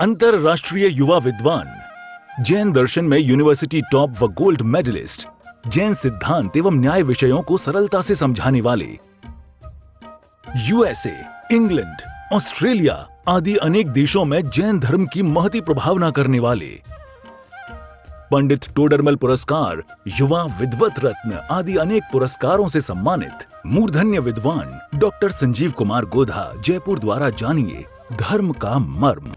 अंतरराष्ट्रीय युवा विद्वान, जैन दर्शन में यूनिवर्सिटी टॉप व गोल्ड मेडलिस्ट, जैन सिद्धांत एवं न्याय विषयों को सरलता से समझाने वाले, यूएसए, इंग्लैंड, ऑस्ट्रेलिया आदि अनेक देशों में जैन धर्म की महती प्रभावना करने वाले, पंडित टोडरमल पुरस्कार, युवा विद्वत रत्न आदि अनेक पुरस्कारों से सम्मानित मूर्धन्य विद्वान डॉक्टर संजीव कुमार गोधा जयपुर द्वारा जानिए धर्म का मर्म।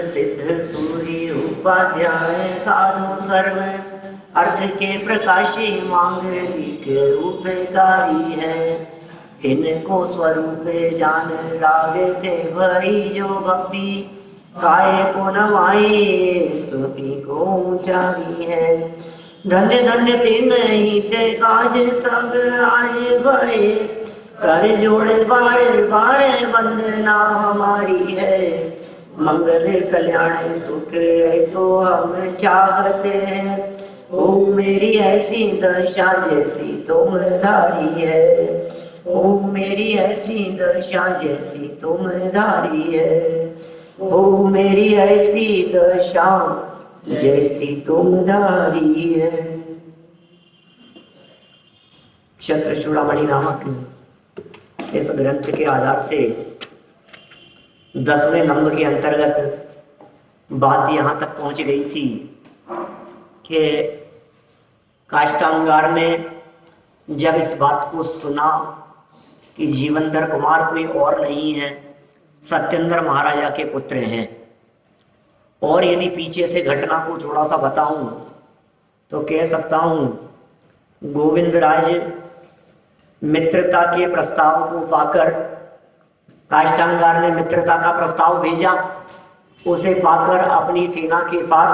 सिद्ध सूर्य उपाध्याय साधु सर्व अर्थ के प्रकाशी मांगलिक रूपकारी है। तिनको स्वरूप जान रागे थे भई जो भक्ति काय को नवाई स्तुति को ऊंचाई है। धन्य धन्य तीन ही थे काज सब आज भय कर जोड़े बार बार वंदना हमारी है। मंगल कल्याण सुख ऐसो हम चाहते हैं। ओ मेरी ऐसी दशा जैसी तुम धारी है। ओ मेरी ऐसी दशा जैसी तुम धारी है। ओ मेरी ऐसी दशा जैसी तुम धारी है। क्षत्र चूड़ामणि नामक इस ग्रंथ के आधार से 10वें नंबर के अंतर्गत बात यहाँ तक पहुँच गई थी कि काष्टांगार ने जब इस बात को सुना कि जीवनधर कुमार कोई और नहीं है, सत्येंद्र महाराजा के पुत्र हैं, और यदि पीछे से घटना को थोड़ा सा बताऊं तो कह सकता हूं गोविंद राज मित्रता के प्रस्ताव को पाकर, काष्टांगार ने मित्रता का प्रस्ताव भेजा, उसे पाकर अपनी सेना के साथ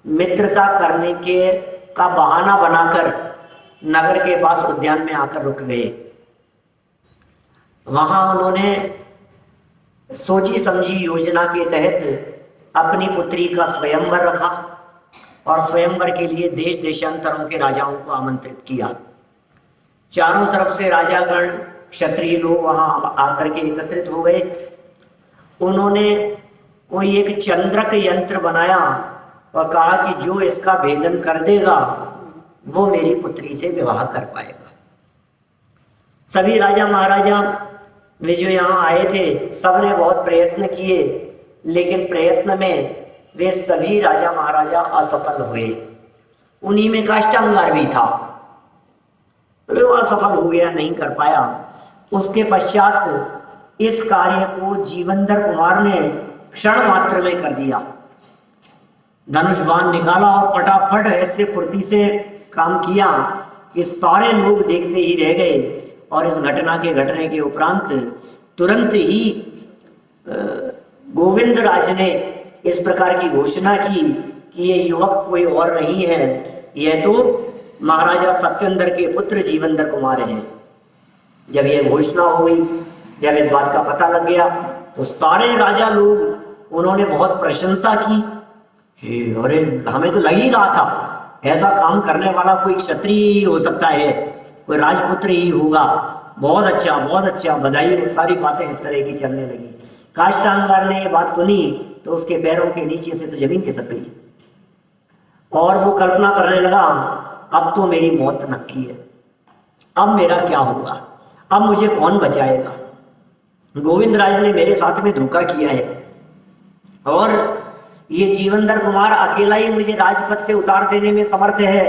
मित्रता करने के का बहाना बनाकर नगर के पास उद्यान में आकर रुक गए। वहां उन्होंने सोची समझी योजना के तहत अपनी पुत्री का स्वयंवर रखा और स्वयंवर के लिए देश देशांतरों के राजाओं को आमंत्रित किया। चारों तरफ से राजागण क्षत्रिय लोग वहां आकर के एकत्रित हो गए। उन्होंने कोई एक चंद्रक यंत्र बनाया और कहा कि जो इसका भेदन कर देगा वो मेरी पुत्री से विवाह कर पाएगा। सभी राजा महाराजा वे जो यहाँ आए थे सबने बहुत प्रयत्न किए, लेकिन प्रयत्न में वे सभी राजा महाराजा असफल हुए। उन्हीं में काष्टांगार भी था, वो असफल हो गया, नहीं कर पाया। उसके पश्चात इस कार्य को जीवनधर कुमार ने क्षण मात्र में कर दिया। धनुष बाण निकाला और फटाफट ऐसे फुर्ती से काम किया कि सारे लोग देखते ही रह गए। और इस घटना के घटने के उपरांत तुरंत ही गोविंद राज ने इस प्रकार की घोषणा की कि ये युवक कोई और नहीं है, यह तो महाराजा सत्येंद्र के पुत्र जीवनधर कुमार हैं। जब यह घोषणा हो गई, जब इस बात का पता लग गया तो सारे राजा लोग उन्होंने बहुत प्रशंसा की कि अरे हमें तो लग ही रहा था ऐसा काम करने वाला कोई क्षत्रिय ही हो सकता है, कोई राजपुत्र ही होगा। बहुत अच्छा, बधाई। वो सारी बातें इस तरह की चलने लगी। काष्टांगार ने ये बात सुनी तो उसके पैरों के नीचे से तो जमीन खिसक गई और वो कल्पना करने लगा, अब तो मेरी मौत नक्की है, अब मेरा क्या होगा, अब मुझे कौन बचाएगा। गोविंदराज ने मेरे साथ में धोखा किया है और ये जीवनधर कुमार अकेला ही मुझे राजपथ से उतार देने में समर्थ है,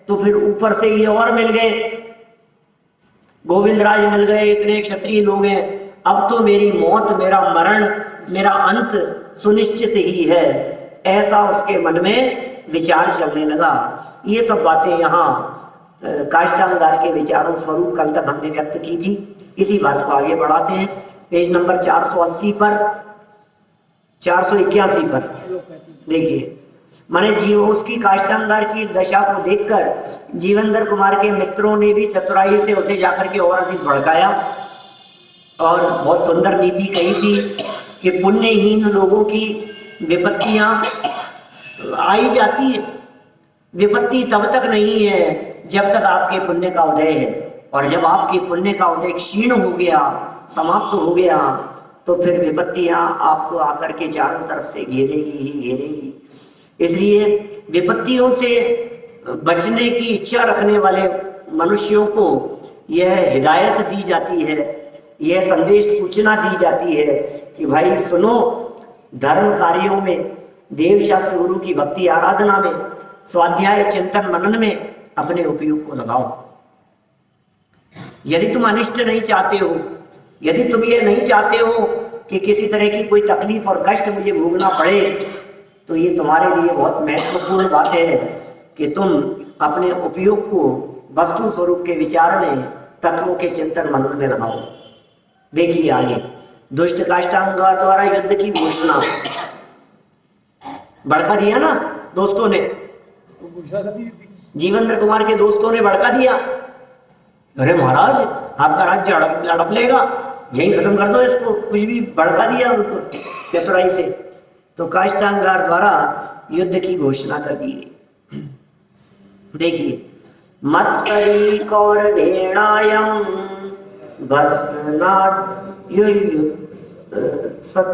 तो फिर ऊपर से ये और मिल गए, गोविंदराज मिल गए, इतने क्षत्रिय लोग हैं, अब तो मेरी मौत, मेरा मरण, मेरा अंत सुनिश्चित ही है। ऐसा उसके मन में विचार चलने लगा। ये सब बातें यहाँ काष्टांगार के विचारों स्वरूप कल तक हमने व्यक्त की थी। इसी बात को आगे बढ़ाते हैं। पेज नंबर 480 पर, 481 पर देखिए, माने जीव उसकी काष्टांगार की दशा को देखकर जीवनधर कुमार के मित्रों ने भी चतुराई से उसे जाकर के और अधिक भड़काया और बहुत सुंदर नीति कही थी कि पुण्यहीन लोगों की विपत्तियां आई जाती है। विपत्ति तब तक नहीं है जब तक आपके पुण्य का उदय है, और जब आपके पुण्य का उदय क्षीण हो गया, समाप्त हो गया, तो फिर विपत्तियां आपको आकर के चारों तरफ से घेरेगी ही घेरेगी। इसलिए विपत्तियों से बचने की इच्छा रखने वाले मनुष्यों को यह हिदायत दी जाती है, यह संदेश सूचना दी जाती है कि भाई सुनो, धर्म कार्यों में, देव शास्त्र गुरु की भक्ति आराधना में, स्वाध्याय चिंतन मनन में अपने उपयोग को लगाओ। यदि तुम अनिष्ट नहीं चाहते हो, यदि तुम ये नहीं चाहते हो कि किसी तरह की कोई तकलीफ और कष्ट मुझे भोगना पड़े, तो ये तुम्हारे लिए बहुत महत्वपूर्ण बात है कि तुम अपने उपयोग को वस्तु स्वरूप के विचार में, तत्वों के चिंतन मनन में लगाओ। देखिए आगे, दुष्ट काष्टांगार द्वारा युद्ध की घोषणा, भड़का दिया ना दोस्तों ने, जीवनधर कुमार के दोस्तों ने भड़का दिया, अरे महाराज आपका राज्य हड़प लेगा, यही खत्म कर दो इसको, कुछ भी भड़का दिया उनको चतुराई से। तो काष्टांगार द्वारा युद्ध की घोषणा कर दी गई। देखिए, मत्सरी कौरवेणायं सत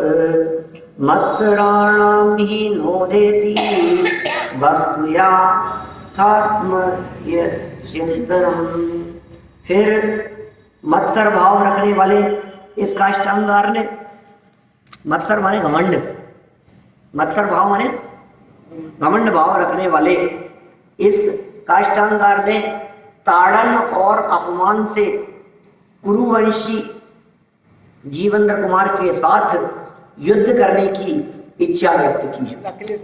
मत्सराणां हि नोदेति वस्तुया चिंतनम। फिर मत्सर भाव रखने वाले इस काष्टांगार ने, मत्सर माने घमंड, मत्सर भाव माने घमंड भाव रखने वाले इस काष्टांगार ने ताड़न और अपमान से कुरुवंशी जीवनधर कुमार के साथ युद्ध करने की इच्छा व्यक्त की। अकेले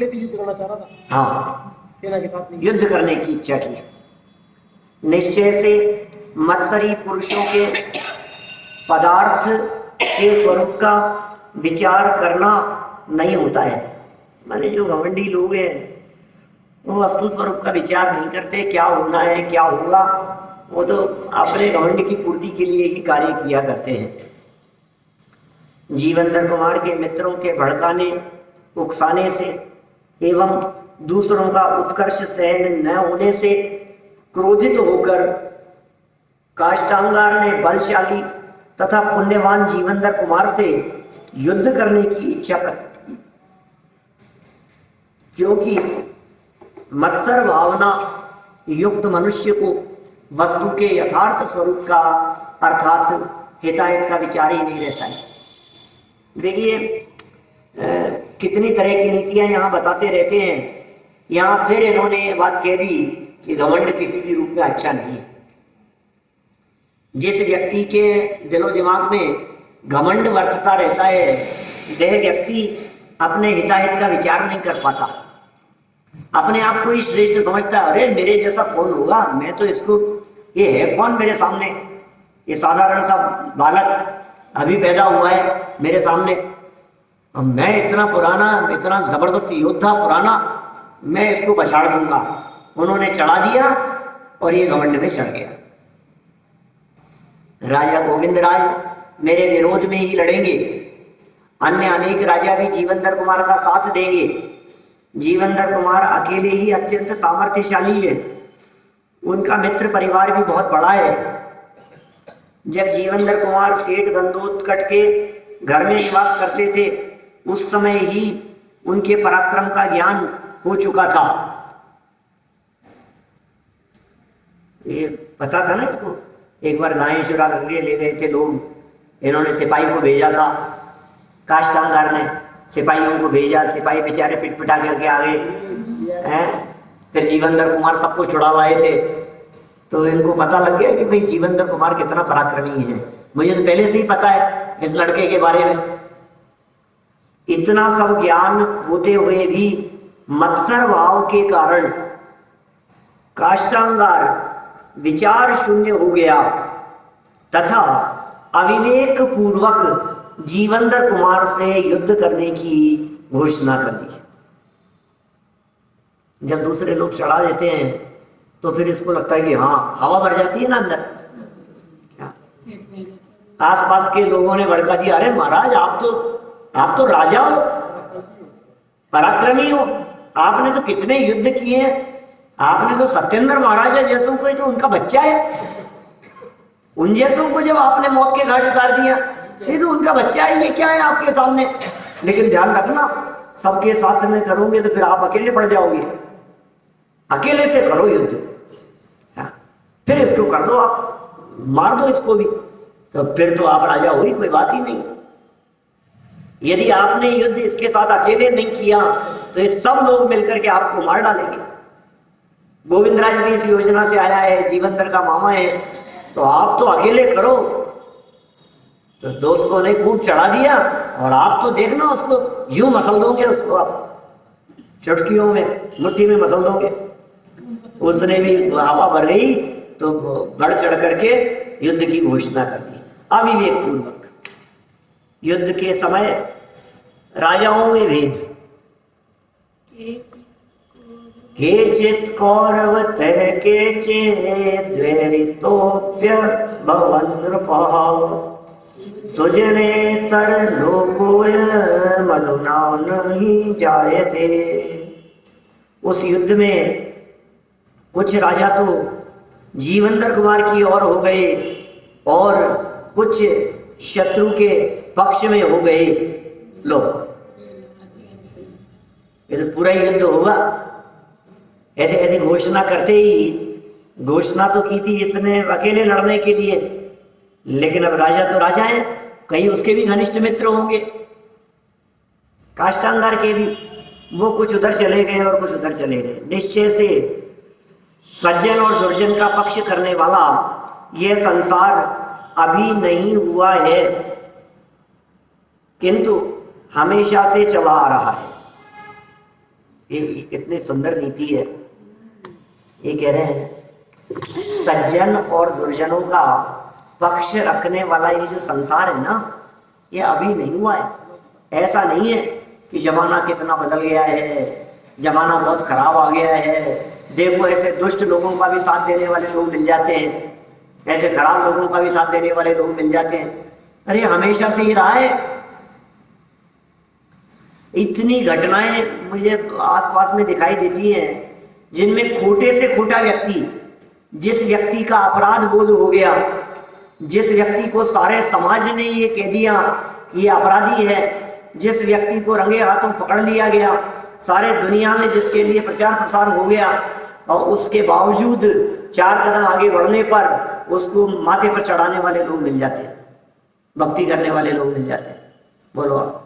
थी, युद्ध करना चाह रहा था। हाँ, सेना के साथ नहीं, युद्ध करने की इच्छा की। निश्चय से मत्सरी पुरुषों के पदार्थ के स्वरूप का विचार करना नहीं होता है। माने जो घमंडी लोग हैं वो वस्तु स्वरूप का विचार नहीं करते, क्या होना है क्या होगा, वो तो अपने घमंड की पूर्ति के लिए ही कार्य किया करते हैं। जीवनधर कुमार के मित्रों के भड़काने, उकसाने से एवं दूसरों का उत्कर्ष सहन न होने से क्रोधित होकर काष्टांगार ने बलशाली तथा पुण्यवान जीवनधर कुमार से युद्ध करने की इच्छा प्रकट की, क्योंकि मत्सर भावना युक्त मनुष्य को वस्तु के यथार्थ स्वरूप का अर्थात हिताहित का विचार ही नहीं रहता है। देखिए कितनी तरह की नीतियां यहाँ बताते रहते हैं। यहाँ फिर इन्होंने ये बात कह दी कि घमंड किसी भी रूप में अच्छा नहीं है। जिस व्यक्ति के दिलो दिमाग में घमंड वर्तता रहता है, वह व्यक्ति अपने हिताहित का विचार नहीं कर पाता, अपने आप को ही श्रेष्ठ समझता है। अरे मेरे जैसा कौन होगा, मैं तो इसको, ये है कौन मेरे सामने, ये साधारण सा बालक अभी पैदा हुआ है मेरे सामने, और मैं इतना पुराना, इतना जबरदस्त योद्धा पुराना, मैं इसको पछाड़ दूंगा। उन्होंने चढ़ा दिया और ये घमंड में चढ़ गया। राजा गोविंदराज मेरे विरोध में ही लड़ेंगे, अन्य अनेक राजा भी जीवनधर कुमार का साथ देंगे। जीवनधर कुमार अकेले ही अत्यंत सामर्थ्यशाली है, उनका मित्र परिवार भी बहुत बड़ा है। जब जीवनधर कुमार सेठ गंदोत्कच के घर में निवास करते थे उस समय ही उनके पराक्रम का ज्ञान हो चुका था। ये पता था ना इसको, एक बार गायें चुरा करके ले गए थे लोग, इन्होंने सिपाही को भेजा था, काष्टांगार ने सिपाहियों को भेजा, सिपाही बेचारे पिटपिटा करके आ गए हैं। फिर जीवनधर कुमार सबको छुड़ा लाए थे, तो इनको पता लग गया कि भाई जीवनधर कुमार कितना पराक्रमी है। मुझे तो पहले से ही पता है इस लड़के के बारे में। इतना सब ज्ञान होते हुए भी मत्सर भाव के कारण काष्टांगार विचार शून्य हो गया तथा अविवेक पूर्वक जीवनधर कुमार से युद्ध करने की घोषणा कर दी। जब दूसरे लोग चढ़ा देते हैं तो फिर इसको लगता है कि हाँ, हवा भर जाती है ना अंदर। क्या आसपास के लोगों ने भड़का दिया, अरे महाराज आप तो राजा हो, पराक्रमी हो, आपने तो कितने युद्ध किए हैं, आपने तो सत्येंद्र महाराजा जैसों को, तो उनका बच्चा है, उन जैसों को जब आपने मौत के घाट उतार दिया तो उनका बच्चा है, ये क्या है आपके सामने। लेकिन ध्यान रखना, सबके साथ में करोगे तो फिर आप अकेले पड़ जाओगे, अकेले से करो युद्ध, फिर इसको कर दो, आप मार दो इसको भी, तो फिर तो आप राजा हो ही, कोई बात ही नहीं। यदि आपने युद्ध इसके साथ अकेले नहीं किया तो ये सब लोग मिलकर के आपको मार डालेंगे। गोविंदराज भी इस योजना से आया है, जीवनधर का मामा है, तो आप तो अकेले करो। तो दोस्तों ने खूब चढ़ा दिया और आप तो देखना उसको यूं मसल दोगे, उसको आप चुटकियों में मुट्ठी में मसल दोगे। उसने भी हवा भर गई तो बढ़ चढ़ करके युद्ध की घोषणा कर दी अविवेक पूर्वक। युद्ध के समय राजाओं में भेद, केचित् कौरव तह केचे द्वैरितोप्य भवन नृपः सुजनेतर लोकोय मधुना नहीं जायते। उस युद्ध में कुछ राजा तो जीवनधर कुमार की ओर हो गए और कुछ शत्रु के पक्ष में हो गए। लो, ये तो पूरा युद्ध होगा। ऐसे ऐसी घोषणा करते ही, घोषणा तो की थी इसने अकेले लड़ने के लिए, लेकिन अब राजा तो राजा है, कहीं उसके भी घनिष्ठ मित्र होंगे काष्टांगार के भी, वो कुछ उधर चले गए और कुछ उधर चले गए। निश्चय से सज्जन और दुर्जन का पक्ष करने वाला यह संसार अभी नहीं हुआ है, किंतु हमेशा से चला आ रहा है। ये कितनी सुंदर नीति है। ये कह रहे हैं सज्जन और दुर्जनों का पक्ष रखने वाला ये जो संसार है ना, ये अभी नहीं हुआ है। ऐसा नहीं है कि जमाना कितना बदल गया है, जमाना बहुत खराब आ गया है, देखो ऐसे दुष्ट लोगों का भी साथ देने वाले लोग मिल जाते हैं, ऐसे खराब लोगों का भी साथ देने वाले लोग मिल जाते हैं। अरे हमेशा से ही रहा है। इतनी घटनाएं मुझे आसपास में दिखाई देती हैं जिनमें खोटे से खोटा व्यक्ति, जिस व्यक्ति का अपराध बोध हो गया, जिस व्यक्ति को सारे समाज ने ये कह दिया कि ये अपराधी है, जिस व्यक्ति को रंगे हाथों पकड़ लिया गया, सारे दुनिया में जिसके लिए प्रचार प्रसार हो गया, और उसके बावजूद 4 कदम आगे बढ़ने पर उसको माथे पर चढ़ाने वाले लोग मिल जाते हैं, भक्ति करने वाले लोग मिल जाते हैं, बोलो आप,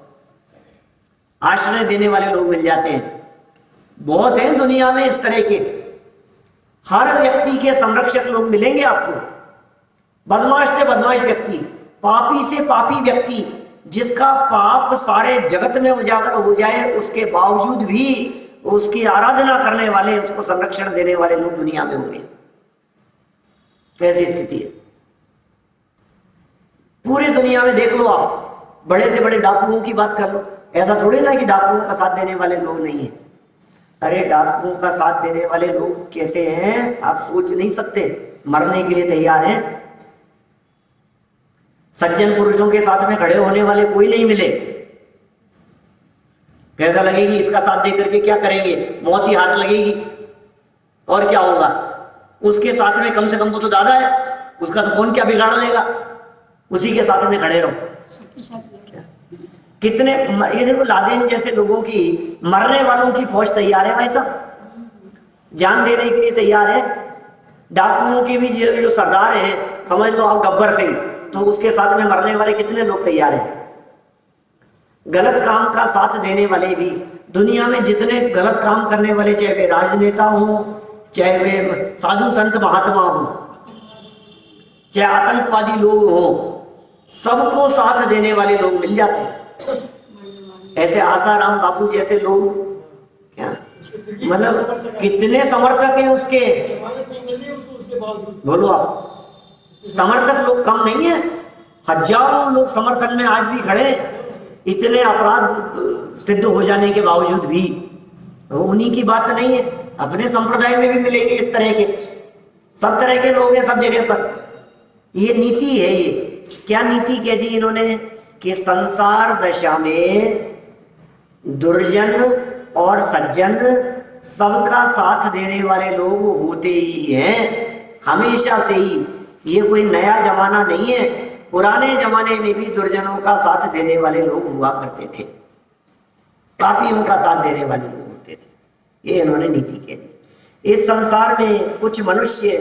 आश्रय देने वाले लोग मिल जाते हैं। बहुत हैं दुनिया में इस तरह के, हर व्यक्ति के संरक्षक लोग मिलेंगे आपको। बदमाश से बदमाश व्यक्ति, पापी से पापी व्यक्ति, जिसका पाप सारे जगत में उजागर हो जाए उसके बावजूद भी उसकी आराधना करने वाले, उसको संरक्षण देने वाले लोग दुनिया में होंगे। कैसी स्थिति है पूरी दुनिया में, देख लो आप। बड़े से बड़े डाकुओं की बात कर लो, ऐसा थोड़ी ना कि डाकुओं का साथ देने वाले लोग नहीं है। अरे डाकुओं का साथ देने वाले लोग कैसे हैं आप सोच नहीं सकते, मरने के लिए तैयार हैं। सज्जन पुरुषों के साथ में खड़े होने वाले कोई नहीं मिले, कैसा लगेगी, इसका साथ दे करके क्या करेंगे, मौत ही हाथ लगेगी और क्या होगा। उसके साथ में कम से कम वो तो दादा है, उसका तो कौन क्या बिगाड़ लेगा, उसी के साथ में खड़े रहो। कितने ये देखो, लादेन जैसे लोगों की, मरने वालों की फौज तैयार है भाई साहब, जान देने के लिए तैयार है। डाकुओं के भी जो सरदार है, समझ लो आप गब्बर सिंह, तो उसके साथ में मरने वाले कितने लोग तैयार हैं। गलत काम का साथ देने वाले भी, दुनिया में जितने गलत काम करने वाले, चाहे वे राजनेता हो, चाहे वे साधु संत महात्मा हो, चाहे आतंकवादी लोग हो, सबको साथ देने वाले लोग मिल जाते हैं। ऐसे आसाराम बापू जैसे लोग, क्या मतलब कितने समर्थक हैं उसके, बोलो आप, समर्थक लोग कम नहीं है, हजारों लोग समर्थन में आज भी खड़े हैं, इतने अपराध सिद्ध हो जाने के बावजूद भी। वो उन्हीं की बात नहीं है, अपने संप्रदाय में भी मिलेंगे इस तरह के, सब तरह के लोग हैं सब जगह पर। ये नीति है, ये क्या नीति कह दी इन्होंने कि संसार दशा में दुर्जन और सज्जन सबका साथ देने वाले लोग होते ही हैं, हमेशा से ही। ये कोई नया जमाना नहीं है, पुराने जमाने में भी दुर्जनों का साथ देने वाले लोग हुआ करते थे, पापियों का साथ देने वाले लोग होते थे। ये इन्होंने नीति कह दी। इस संसार में कुछ मनुष्य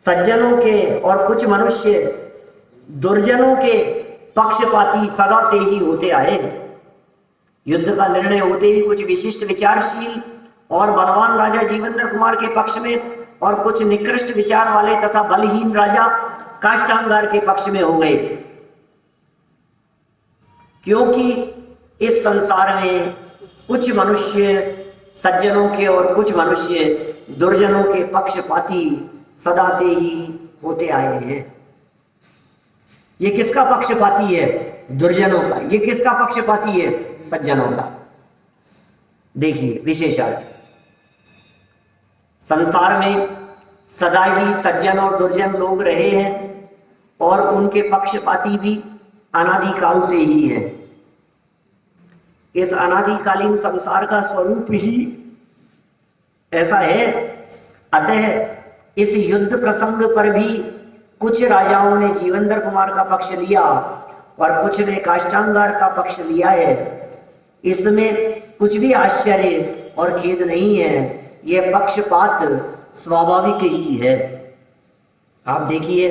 सज्जनों के और कुछ मनुष्य दुर्जनों के पक्षपाती सदा से ही होते आए हैं। युद्ध का निर्णय होते ही कुछ विशिष्ट विचारशील और बलवान राजा जीवेंद्र कुमार के पक्ष में और कुछ निकृष्ट विचार वाले तथा बलहीन राजा काष्टांगार के पक्ष में हो गए, क्योंकि इस संसार में कुछ मनुष्य सज्जनों के और कुछ मनुष्य दुर्जनों के पक्षपाती सदा से ही होते आए हैं। ये किसका पक्षपाती है? दुर्जनों का। ये किसका पक्षपाती है? सज्जनों का। देखिए विशेषार्थ, संसार में सदा ही सज्जन और दुर्जन लोग रहे हैं और उनके पक्षपाती भी अनादिकाल से ही है। इस अनादिकालीन संसार का स्वरूप ही ऐसा है। अतः इस युद्ध प्रसंग पर भी कुछ राजाओं ने जीवेंद्र कुमार का पक्ष लिया और कुछ ने काष्टांगार का पक्ष लिया है। इसमें कुछ भी आश्चर्य और खेद नहीं है, यह पक्षपात स्वाभाविक ही है। आप देखिए,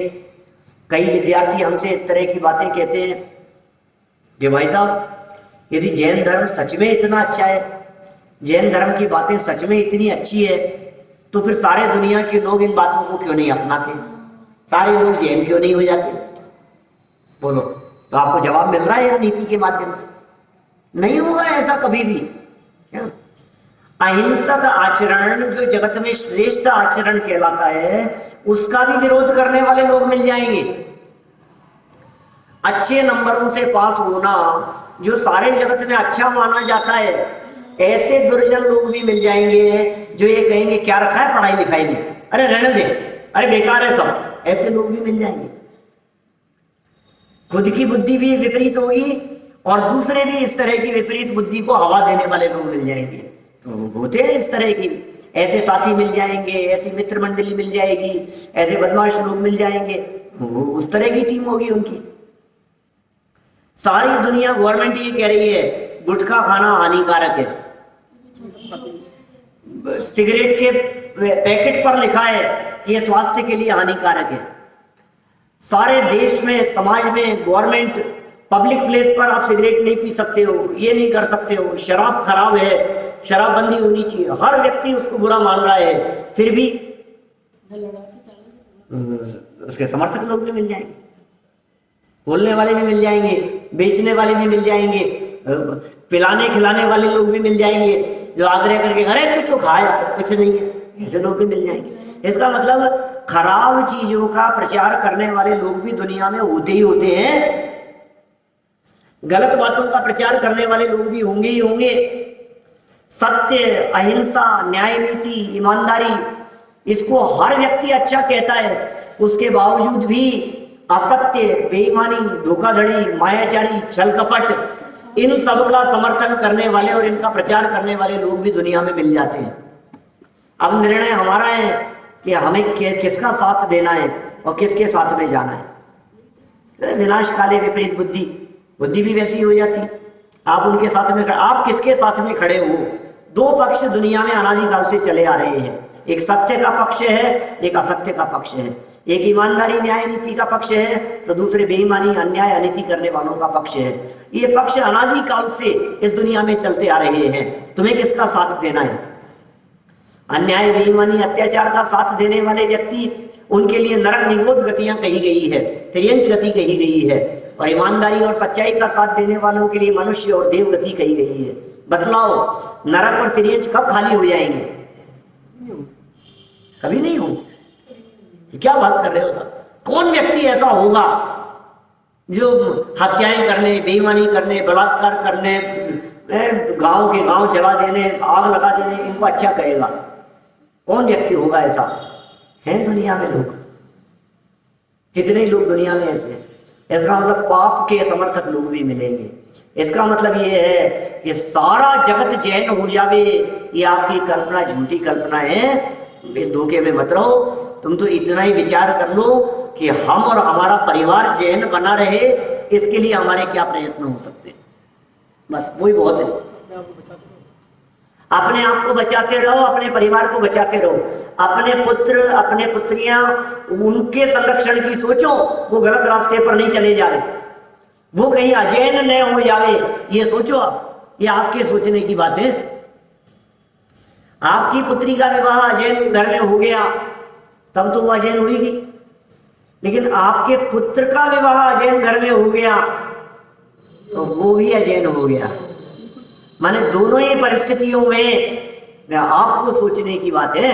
कई विद्यार्थी हमसे इस तरह की बातें कहते हैं कि भाई साहब, यदि जैन धर्म सच में इतना अच्छा है, जैन धर्म की बातें सच में इतनी अच्छी है, तो फिर सारे दुनिया के लोग इन बातों को क्यों नहीं अपनाते, सारे लोग जैन क्यों नहीं हो जाते? बोलो। तो आपको जवाब मिल रहा है या नीति के माध्यम से? नहीं होगा ऐसा कभी भी। क्या अहिंसक आचरण जो जगत में श्रेष्ठ आचरण कहलाता है, उसका भी विरोध करने वाले लोग मिल जाएंगे। अच्छे नंबरों से पास होना जो सारे जगत में अच्छा माना जाता है, ऐसे दुर्जन लोग भी मिल जाएंगे जो ये कहेंगे क्या रखा है पढ़ाई लिखाई में, अरे रहने दे, अरे बेकार है सब। ऐसे लोग भी मिल जाएंगे। खुद की बुद्धि भी विपरीत होगी और दूसरे भी इस तरह की विपरीत बुद्धि को हवा देने वाले लोग मिल जाएंगे। तो होते हैं इस तरह की, ऐसे साथी मिल जाएंगे, ऐसी मित्र मंडली मिल जाएगी, ऐसे बदमाश लोग मिल जाएंगे, उस तरह की टीम होगी उनकी। सारी दुनिया, गवर्नमेंट ये कह रही है गुटखा खाना हानिकारक है, सिगरेट के पैकेट पर लिखा है कि यह स्वास्थ्य के लिए हानिकारक है। सारे देश में, समाज में, गवर्नमेंट पब्लिक प्लेस पर आप सिगरेट नहीं पी सकते हो, ये नहीं कर सकते हो, शराब खराब है, शराबबंदी होनी चाहिए। हर व्यक्ति उसको बुरा मान रहा है, फिर भी उसके समर्थक लोग भी मिल जाएंगे, बोलने वाले भी मिल जाएंगे, बेचने वाले भी मिल जाएंगे, पिलाने खिलाने वाले लोग भी मिल जाएंगे जो आग्रह करके अरे तू तो खा यार, कुछ नहीं है, ऐसे लोग भी मिल जाएंगे। इसका मतलब खराब चीजों का प्रचार करने वाले लोग भी दुनिया में होते ही होते हैं, गलत बातों का प्रचार करने वाले लोग भी होंगे ही होंगे। सत्य, अहिंसा, न्याय नीति, ईमानदारी, इसको हर व्यक्ति अच्छा कहता है, उसके बावजूद भी असत्य, बेईमानी, धोखाधड़ी, मायाचारी, छल कपट, इन सब का समर्थन करने वाले और इनका प्रचार करने वाले लोग भी दुनिया में मिल जाते हैं। अब निर्णय हमारा है कि हमें किसका साथ देना है और किसके साथ में जाना है। विनाश काले विपरीत बुद्धि, बुद्धि भी वैसी हो जाती है। आप उनके साथ में, आप किसके साथ में खड़े हो। दो पक्ष दुनिया में अनादिकाल से चले आ रहे हैं, एक सत्य का पक्ष है, एक असत्य का पक्ष है। एक ईमानदारी न्याय नीति का पक्ष है तो दूसरे बेईमानी अन्याय अनीति करने वालों का पक्ष है। ये पक्ष अनादिकाल से इस दुनिया में चलते आ रहे हैं। तुम्हें किसका साथ देना है? अन्याय बेईमानी अत्याचार का साथ देने वाले व्यक्ति, उनके लिए नरक निगोद गतियां कही गई है, त्रियंच गति कही गई है। और ईमानदारी और सच्चाई का साथ देने वालों के लिए मनुष्य और देव गति कही गई है। बतलाओ, नरक और त्रियंच कब खाली हो जाएंगे? कभी नहीं होंगे। क्या बात कर रहे हो सर? कौन व्यक्ति ऐसा होगा जो हत्याएं करने, बेईमानी करने, बलात्कार करने, गांव के गांव जला देने, आग लगा देने, इनको अच्छा कहेगा? कौन व्यक्ति होगा ऐसा? है दुनिया में लोग, कितने लोग दुनिया में ऐसे हैं। इसका मतलब पाप के समर्थक लोग भी मिलेंगे। इसका मतलब ये है कि सारा जगत जैन हो जावे, ये आपकी कल्पना झूठी कल्पना है। इस धोखे में मत रहो। तुम तो इतना ही विचार कर लो कि हम और हमारा परिवार जैन बना रहे, इसके लिए हमारे क्या प्रयत्न हो सकते हैं। बस वही बहुत है। अपने आप को बचाते रहो, अपने परिवार को बचाते रहो, अपने पुत्र अपने पुत्रियां उनके संरक्षण की सोचो। वो गलत रास्ते पर नहीं चले जावे, वो कहीं अजैन न हो जावे, ये सोचो। ये आपके सोचने की बात है। आपकी पुत्री का विवाह अजैन घर में हो गया तब तो वो अजैन हुई। लेकिन आपके पुत्र का विवाह अजैन घर में हो गया तो वो भी अजैन हो गया। माने दोनों ही परिस्थितियों में आपको सोचने की बात है।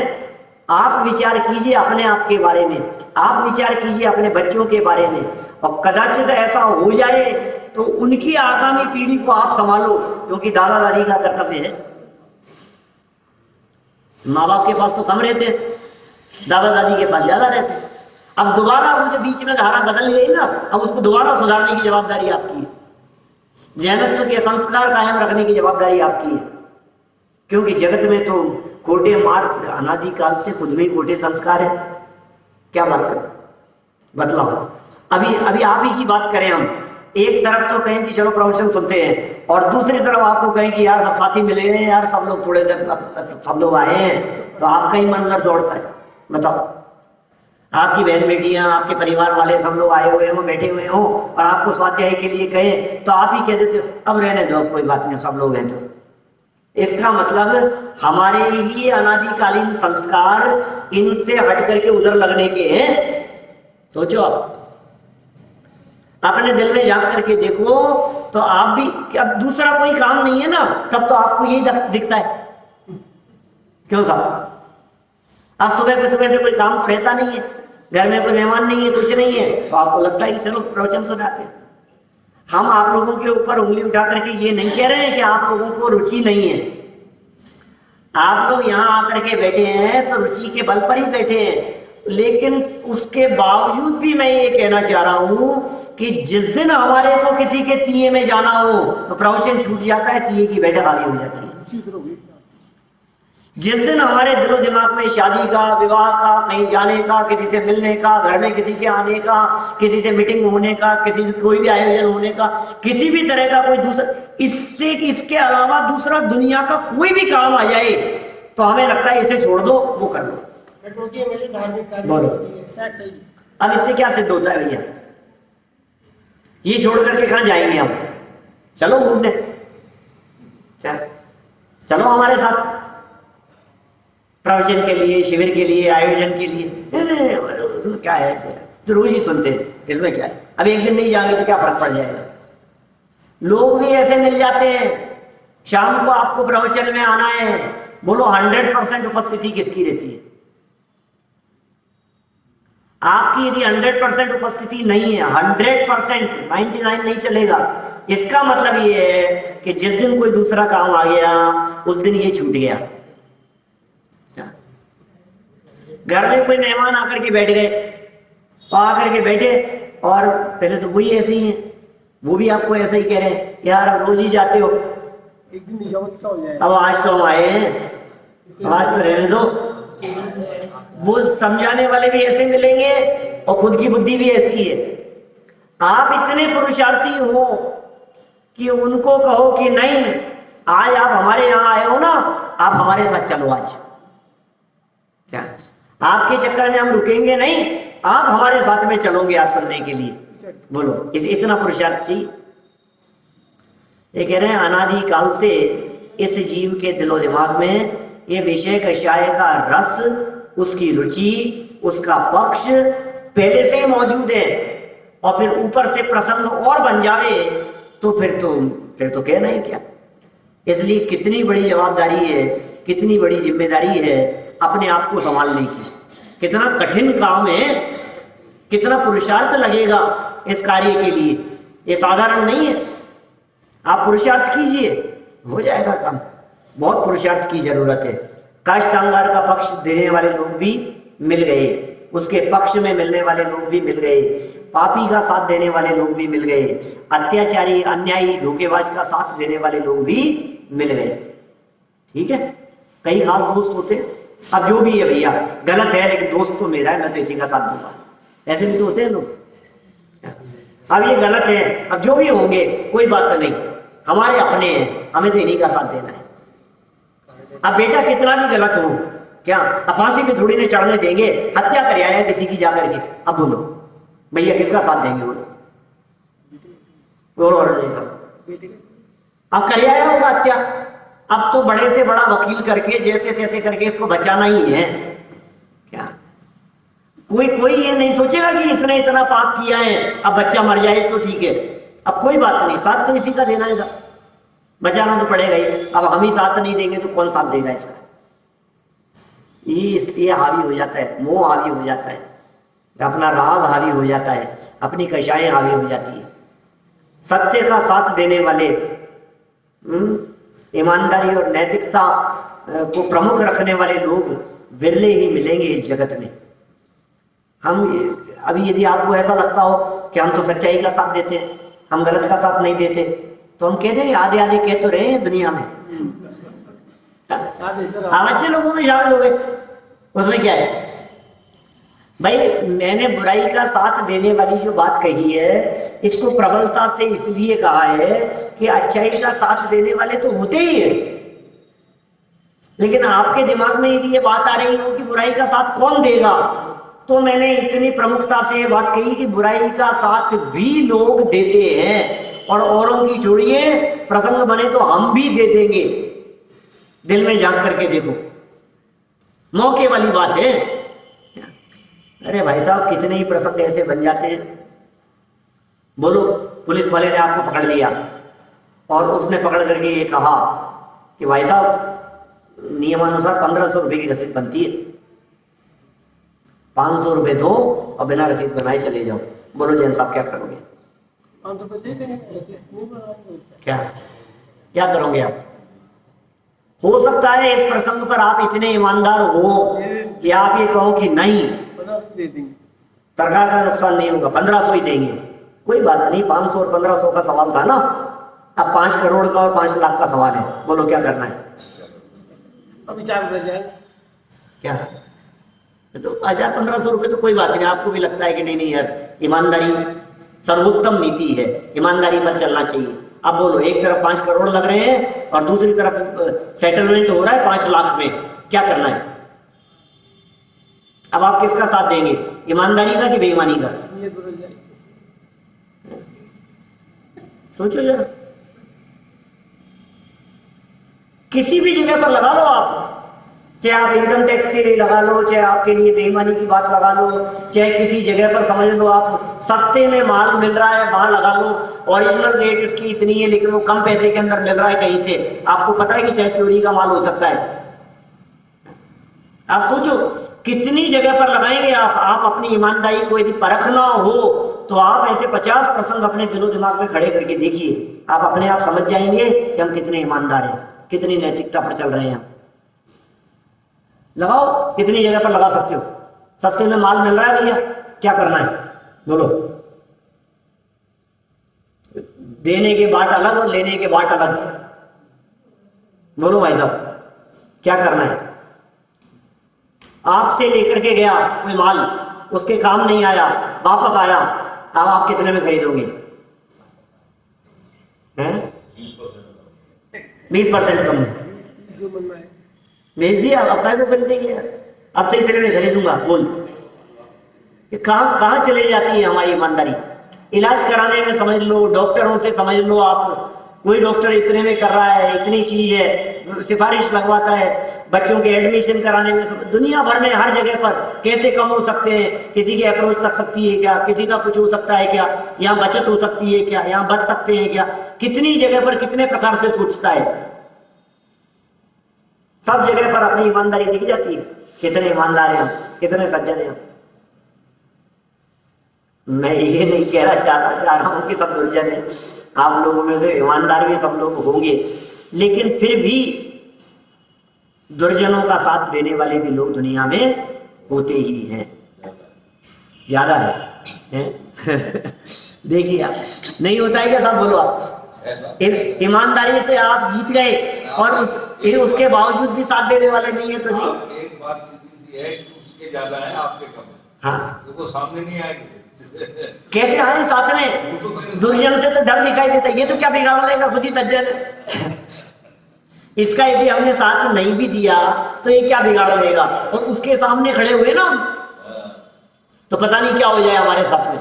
आप विचार कीजिए अपने आप के बारे में, आप विचार कीजिए अपने बच्चों के बारे में। और कदाचित ऐसा हो जाए तो उनकी आगामी पीढ़ी को आप संभालो, क्योंकि दादा दादी का कर्तव्य है। माँ बाप के पास तो कम रहते, दादा दादी के पास ज्यादा रहते। अब दोबारा वो जो बीच में धारा बदल गई ना, अब उसको दोबारा सुधारने की जवाबदारी आपकी है। जैनत्व के संस्कार कायम रखने की जवाबदारी आपकी है। क्योंकि जगत में तो खोटे मार्ग अनादिकाल से खुद में ही खोटे संस्कार है। क्या बात करें, बतलाओ। अभी आप ही की बात करें हम, एक तरफ तो कहें कि चलो प्रवचन सुनते हैं, और दूसरी तरफ आपको कहें कि यार सब साथी मिले हैं, यार सब लोग थोड़े से सब लोग आए हैं, तो आपका ही मन उधर दौड़ता है। बताओ, आपकी बहन बेटियां, आपके परिवार वाले सब लोग आए हुए हो, बैठे हुए हो, और आपको स्वाध्याय के लिए कहें तो आप ही कह देते हो अब रहने दो, कोई बात नहीं, सब लोग हैं। तो इसका मतलब हमारे ही अनादिकालीन संस्कार इनसे हट करके उधर लगने के हैं। सोचो, आप अपने दिल में झांक करके देखो तो आप भी, अब दूसरा कोई काम नहीं है ना, तब तो आपको यही दिखता है। क्यों साहब? आप सुबह से कोई काम तो रहता नहीं है, घर में कोई मेहमान नहीं है, कुछ नहीं है, तो आपको लगता है कि चलो प्रवचन सुनाते हैं। हम आप लोगों के ऊपर उंगली उठा करके ये नहीं कह रहे हैं कि आप लोगों को रुचि नहीं है। आप लोग यहाँ आकर के बैठे हैं तो रुचि के बल पर ही बैठे हैं। लेकिन उसके बावजूद भी मैं ये कहना चाह रहा हूं कि जिस दिन हमारे को किसी के तिये में जाना हो तो प्रवचन छूट जाता है, तिये की बैठक आगे हो जाती है। जिस दिन हमारे दिलो दिमाग में शादी का, विवाह का, कहीं जाने का, किसी से मिलने का, घर में किसी के आने का, किसी से मीटिंग होने का, किसी कोई भी आयोजन होने का, किसी भी तरह का कोई दूसरा, इसके अलावा दूसरा दुनिया का कोई भी काम आ जाए तो हमें लगता है इसे छोड़ दो, वो कर लो। बोलो, अब इससे क्या सिद्ध होता है भैया? ये छोड़ करके कहां जाएंगे हम? चलो घूमने, क्या चलो हमारे साथ प्रवचन के लिए, शिविर के लिए, आयोजन के लिए। क्या है, तो रोज ही सुनते हैं, इसमें क्या है? अब एक दिन नहीं जाएंगे तो क्या फर्क पड़ जाएगा? लोग भी ऐसे मिल जाते हैं, शाम को आपको प्रवचन में आना है, बोलो 100% उपस्थिति किसकी रहती है? आपकी यदि 100% उपस्थिति नहीं है, 100%, 99 नहीं चलेगा। इसका मतलब ये है कि जिस दिन कोई दूसरा काम आ गया उस दिन ये छूट गया। घर में कोई मेहमान आकर के बैठ गए, और आकर के बैठे, और पहले तो वही ऐसे ही है, वो भी आपको ऐसे ही कह रहे हैं यार अब रोज ही जाते हो, एक दिन निजामत क्या हो जाएगा। अब आज तो हम आए हैं, अब आज तो रहने दो। वो समझाने वाले भी ऐसे मिलेंगे और खुद की बुद्धि भी ऐसी है। आप इतने पुरुषार्थी हो कि उनको कहो कि नहीं, आज आप हमारे यहाँ आए हो ना, आप हमारे साथ चलो आज। क्या आपके चक्कर में हम रुकेंगे नहीं, आप हमारे साथ में चलोगे आज सुनने के लिए। बोलो इतना पुरुषार्थ चाहिए। ये कह रहे हैं अनादि काल से इस जीव के दिलो दिमाग में ये विषय कषाय का रस, उसकी रुचि, उसका पक्ष पहले से ही मौजूद है, और फिर ऊपर से प्रसंग और बन जावे तो फिर तो कहना ही क्या। इसलिए कितनी बड़ी जवाबदारी है, कितनी बड़ी जिम्मेदारी है अपने आप को संभालने की। कितना कठिन काम है, कितना पुरुषार्थ लगेगा इस कार्य के लिए, ये साधारण नहीं है। आप पुरुषार्थ कीजिए, हो जाएगा काम। बहुत पुरुषार्थ की जरूरत है। काष्टांगार का पक्ष देने वाले लोग भी मिल गए, उसके पक्ष में मिलने वाले लोग भी मिल गए, पापी का साथ देने वाले लोग भी मिल गए, अत्याचारी अन्यायी धोखेबाज का साथ देने वाले लोग भी मिल गए। ठीक है, कई खास दोस्त होते हैं। अब जो भी है भैया गलत है, लेकिन दोस्त तो मेरा है, मैं तो इसी का साथ दूंगा, ऐसे भी तो होते हैं लोग। अब ये गलत है, अब जो भी होंगे कोई बात नहीं, हमारे अपने हैं, हमें तो इन्हीं का साथ देना है। अब बेटा कितना भी गलत हो, क्या अब फांसी पे थोड़ी ने चढ़ने देंगे, हत्या कर आया किसी की जाकर के, अब बोलो भैया किसका साथ देंगे? बोलो और नहीं सब अब कर आया होगा हत्या, अब तो बड़े से बड़ा वकील करके जैसे तैसे करके इसको बचाना ही है। क्या कोई ये नहीं सोचेगा कि इसने इतना पाप किया है, अब बच्चा मर जाए तो ठीक है, अब कोई बात नहीं, साथ तो इसी का देना है, बचाना तो पड़ेगा ही। अब हम ही साथ नहीं देंगे तो कौन साथ देगा इसका? ये हावी हो जाता है, मोह हावी हो जाता है, अपना राग हावी हो जाता है, अपनी कषाएं हावी हो जाती है। सत्य का साथ देने वाले, ईमानदारी और नैतिकता को प्रमुख रखने वाले लोग विरले ही मिलेंगे इस जगत में। हम अभी यदि आपको ऐसा लगता हो कि हम तो सच्चाई का साथ देते हैं, हम गलत का साथ नहीं देते, तो हम कह देंगे आधे आधे कह तो रहे हैं दुनिया में, अच्छे लोगों में शामिल हो गए, उसमें क्या है भाई? मैंने बुराई का साथ देने वाली जो बात कही है, इसको प्रबलता से इसलिए कहा है कि अच्छाई का साथ देने वाले तो होते ही हैं, लेकिन आपके दिमाग में यदि ये बात आ रही हो कि बुराई का साथ कौन देगा, तो मैंने इतनी प्रमुखता से बात कही कि बुराई का साथ भी लोग देते हैं, और औरों की छोड़िए, प्रसंग बने तो हम भी दे देंगे। दिल में झांक करके देखो, मौके वाली बात है। अरे भाई साहब कितने ही प्रसंग ऐसे बन जाते हैं। बोलो पुलिस वाले ने आपको पकड़ लिया और उसने पकड़ करके ये कहा कि भाई साहब नियमानुसार 1500 रुपए की रसीद बनती है, 500 रुपए दो और बिना रसीद बनाए चले जाओ। बोलो जैन साहब क्या करोगे? 500 रुपए दे देंगे, नहीं बनाएंगे। क्या करोगे आप? हो सकता है इस प्रसंग पर आप इतने ईमानदार हो कि आप ये कहो कि नहीं, दे देंगे, सरकार का नुकसान नहीं होगा, 1500 ही देंगे, कोई बात नहीं। 500 और 1500 का सवाल था ना, अब 5 करोड़ का और 5 लाख का सवाल है। बोलो क्या करना है? अब विचार बदल जाएगा। क्या तो 1000-1500 रुपए तो कोई बात नहीं, आपको भी लगता है कि नहीं यार ईमानदारी सर्वोत्तम नीति है, ईमानदारी पर चलना चाहिए। अब बोलो एक तरफ 5 करोड़ लग रहे हैं और दूसरी तरफ सेटलमेंट हो रहा है 5 लाख में, क्या करना है? अब आप किसका साथ देंगे, ईमानदारी का कि बेईमानी का? नीयत बदल जाएगी। सोचो जरा, किसी भी जगह पर लगा लो आप, चाहे आप इनकम टैक्स के लिए लगा लो, चाहे आपके लिए बेईमानी की बात लगा लो, चाहे किसी जगह पर समझ लो आप सस्ते में माल मिल रहा है वहां लगा लो, ओरिजिनल रेट इसकी इतनी है लेकिन वो कम पैसे के अंदर मिल रहा है कहीं से, आपको पता है कि शायद चोरी का माल हो सकता है। आप सोचो कितनी जगह पर लगाएंगे आप अपनी ईमानदारी को यदि परखना हो तो आप ऐसे 50 प्रसंग अपने दिलो दिमाग में खड़े करके देखिए, आप अपने आप समझ जाएंगे कि हम कितने ईमानदार हैं, कितनी नैतिकता पर चल रहे हैं। लगाओ, कितनी जगह पर लगा सकते हो। सस्ते में माल मिल रहा है भैया, क्या करना है बोलो? देने के बाट अलग और लेने के बाट अलग। बोलो भाई साहब, क्या करना है? आपसे लेकर के गया कोई माल, उसके काम नहीं आया, वापस आया, अब आप कितने में खरीदोगे? हैं? 20% कम जो बनना है भेज दिया, अब काय को खरीदेंगे? अब तो इतने में खरीदूंगा बोल। ये कहाँ कहाँ चले जाती है हमारी ईमानदारी? इलाज कराने में समझ लो, डॉक्टरों से समझ लो आप, कोई डॉक्टर इतने में कर रहा है, इतनी चीज है, सिफारिश लगवाता है। बच्चों के एडमिशन कराने में, दुनिया भर में हर जगह पर कैसे कम हो सकते हैं, किसी की अप्रोच लग सकती है क्या, किसी का कुछ हो सकता है क्या, यहाँ बचत हो सकती है क्या, यहाँ बच सकते हैं क्या, कितनी जगह पर कितने प्रकार से सोचता है। सब जगह पर अपनी ईमानदारी दिख जाती है, कितने ईमानदार हैं हम, कितने सज्जन हैं हम। मैं ये नहीं कहना चाह रहा हूं कि सब दुर्जन है, आप लोगों में तो ईमानदार भी सब लोग होंगे, लेकिन फिर भी दुर्जनों का साथ देने वाले भी लोग दुनिया में होते ही हैं, ज्यादा है? देखिए आप, नहीं होता है क्या साहब? बोलो आप। ईमानदारी से आप जीत गए और उसके बावजूद भी साथ देने वाले नहीं है तो नहीं। एक बात सीधी सी है कि उसके ज्यादा है, आपके कम है। हाँ, तो वो सामने नहीं आएंगे। कैसे आए साथ में? दुर्जन से तो डर दिखाई देता है, ये तो क्या बिगाड़ लेगा, खुद ही सज्जन है। इसका यदि हमने साथ नहीं भी दिया तो ये क्या बिगाड़ लेगा, और उसके सामने खड़े हुए ना तो पता नहीं क्या हो जाए हमारे साथ में।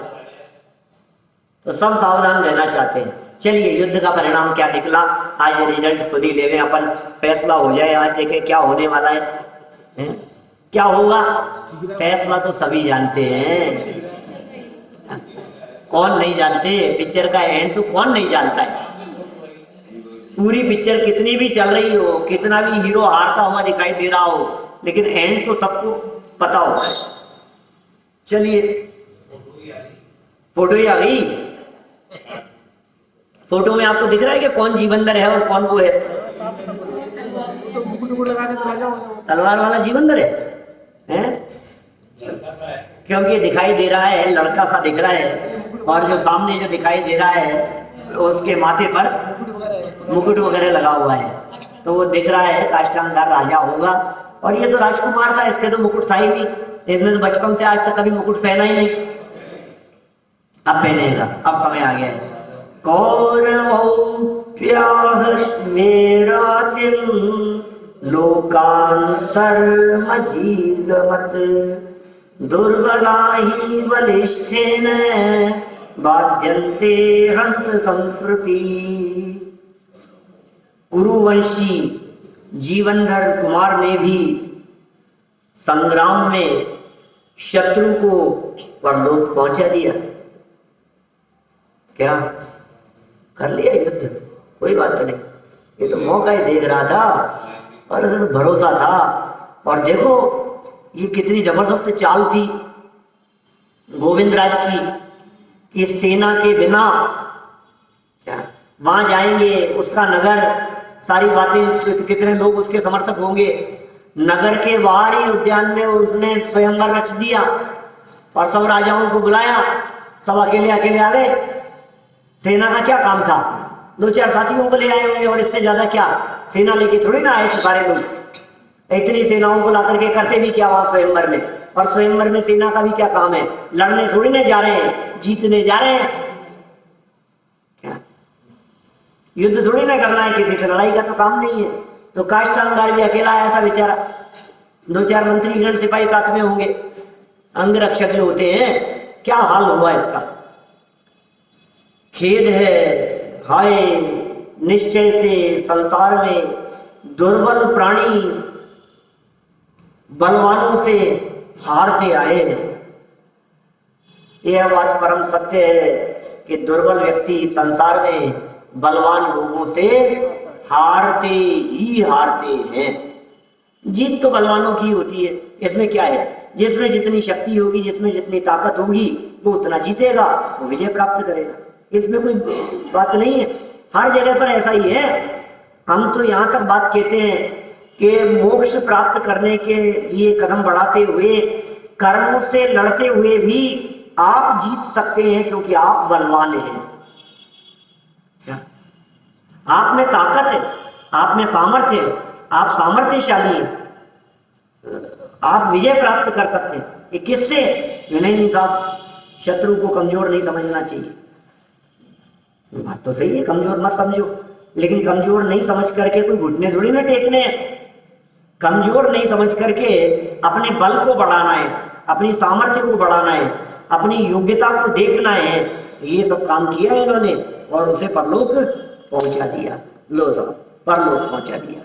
तो सब सावधान रहना चाहते हैं। चलिए, युद्ध का परिणाम क्या निकला, आज रिजल्ट सुनी लेवे अपन, फैसला हो जाए। आज देखें क्या होने वाला है, क्या होगा। फैसला तो सभी जानते हैं, कौन नहीं जानते? पिक्चर का एंड तो कौन नहीं जानता है। पूरी पिक्चर कितनी भी चल रही हो, कितना भी हीरो हारता हुआ दिखाई दे रहा हो, लेकिन एंड तो सबको पता होता है। चलिए, फोटो ही आ गई। फोटो में आपको दिख रहा है कि कौन जीवंदर है और कौन वो है? तो मुकुट लगा के तो राजा हो जाओ। तलवार वाला जीवंदर है? क्योंकि दिखाई दे रहा है, लड़का सा दिख रहा है, और जो सामने जो दिखाई दे रहा है उसके माथे पर मुकुट वगैरह लगा हुआ है, तो वो दिख रहा है काष्ठांगार राजा होगा। और ये तो राजकुमार था, इसके तो मुकुट था ही नहीं, इसने तो बचपन से आज तक कभी मुकुट पहना ही नहीं। अब पहनेगा, अब समय आ गया है। कौरवौ लोकांतर मजीगमत दुर्बलाहि बलिष्ठेन बाध्यन्ते हंत संस्कृति। कुरुवंशी जीवनधर कुमार ने भी संग्राम में शत्रु को परलोक पहुंचा दिया। क्या कर लिया युद्ध? कोई बात नहीं, ये तो मौका ही देख रहा था और उसे तो भरोसा था। और देखो ये कितनी जबरदस्त चाल थी गोविंदराज की कि सेना के बिना क्या वहां जाएंगे, उसका नगर, सारी बातें, कितने लोग उसके समर्थक होंगे। नगर के बाहर ही उद्यान में उसने स्वयंवर रच दिया और सब राजाओं को बुलाया, सब अकेले अकेले आ गए। सेना का क्या काम था? दो चार साथियों को ले आए होंगे, और इससे ज्यादा क्या? सेना लेके थोड़ी ना आए थे सारे लोग। इतनी सेनाओं को ला करके करते भी क्या वहां स्वयंवर में? और स्वयंवर में सेना का भी क्या काम है? लड़ने थोड़ी ना जा रहे हैं, जीतने जा रहे हैं। क्या युद्ध थोड़ी ना करना है किसी से, लड़ाई का तो काम नहीं है। तो काष्ठांगार भी अकेला आया था बेचारा, दो चार मंत्री गण सिपाही साथ में होंगे, अंगरक्षक जो होते हैं। क्या हाल हुआ इसका, खेद है, हाय। निश्चय से संसार में दुर्बल प्राणी बलवानों से हारते आए हैं। यह बात परम सत्य है कि दुर्बल व्यक्ति संसार में बलवान लोगों से हारते ही हारते हैं। जीत तो बलवानों की होती है, इसमें क्या है? जिसमें जितनी शक्ति होगी, जिसमें जितनी ताकत होगी, वो उतना जीतेगा, वो विजय प्राप्त करेगा। इसमें कोई बात नहीं है, हर जगह पर ऐसा ही है। हम तो यहाँ तक बात कहते हैं कि मोक्ष प्राप्त करने के लिए कदम बढ़ाते हुए, कर्मों से लड़ते हुए भी आप जीत सकते हैं, क्योंकि आप बलवान हैं। आप में ताकत है, आप में सामर्थ्य है, आप सामर्थ्यशाली हैं, आप विजय प्राप्त कर सकते हैं। ये किससे? नहीं साहब, शत्रु को कमजोर नहीं समझना चाहिए। बात तो सही है, कमजोर मत समझो, लेकिन कमजोर नहीं समझ करके कोई घुटने थोड़ी ना टेकने हैं। कमजोर नहीं समझ करके अपने बल को बढ़ाना है, अपनी सामर्थ्य को बढ़ाना है, अपनी योग्यता को देखना है। ये सब काम किया है इन्होंने और उसे परलोक पहुंचा दिया। लो साहब, परलोक पहुंचा दिया।